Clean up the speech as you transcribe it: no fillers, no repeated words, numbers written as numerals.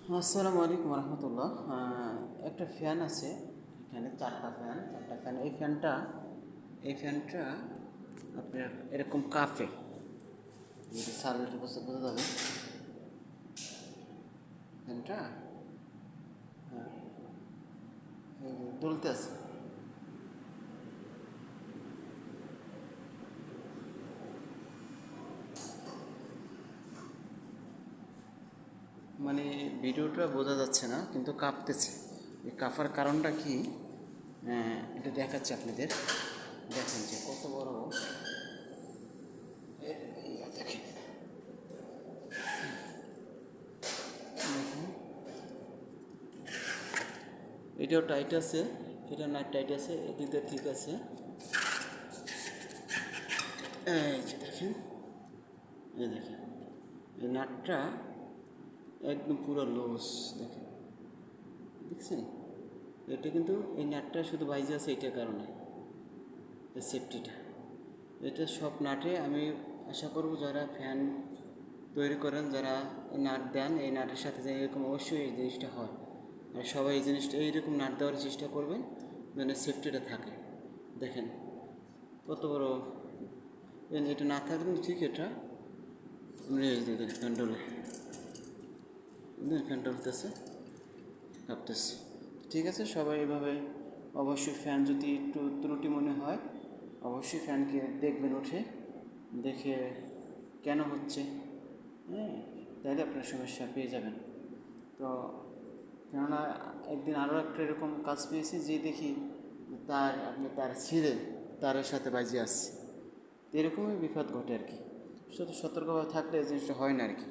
আসসালামু আলাইকুম রহমতুল্লাহ। একটা ফ্যান আছে এখানে, চারটা ফ্যান। এই ফ্যানটা আপনার এরকম কাফে, যদি সার্ভেটের বসে বোঝা যাবে ফ্যানটা দুলতে আছে। মানে ভিডিওটা বোঝা যাচ্ছে না, কিন্তু কাঁপতেছে। এই কাঁপার কারণটা কি, এটা দেখাচ্ছে আপনাদের। দেখেন যে কত বড়, দেখেন এটাও টাইট আছে, এটা না টাইট আছে, এদিকে ঠিক আছে। এই যে দেখেন, এই নাটটা একদম পুরো লস। দেখেন, দেখছেন? এটা কিন্তু এই নাটটা শুধু বাইজে আছে এইটার কারণে, এই সেফটিটা। এটা সব নাটে আমি আশা করব যারা ফ্যান তৈরি করেন, যারা নাট দেন, এই নাটের সাথে যে এরকম অবশ্যই এই জিনিসটা হয়। আর সবাই এই জিনিসটা এইরকম নাট দেওয়ার চেষ্টা করবেন যেন সেফটিটা থাকে। দেখেন কত বড়, এটা না থাকলে ঠিক, এটা ফ্যান্ডলে ফ্যান্ডলতেছে, কাঁপতেছে। ঠিক আছে, সবাই এভাবে অবশ্যই ফ্যান যদি একটু ত্রুটি মনে হয় অবশ্যই ফ্যানকে দেখবেন, উঠে দেখে কেন হচ্ছে, হ্যাঁ, তাহলে আপনার সমস্যা পেয়ে যাবেন। তো কেননা একদিন আরও একটা এরকম কাজ পেয়েছি, যে দেখি তার ছিঁড়ে তারের সাথে বাজিয়ে আসছে। এরকমই বিপদ ঘটে আর কি। শুধু সতর্কভাবে থাকলে এই জিনিসটা হয় না আর কি।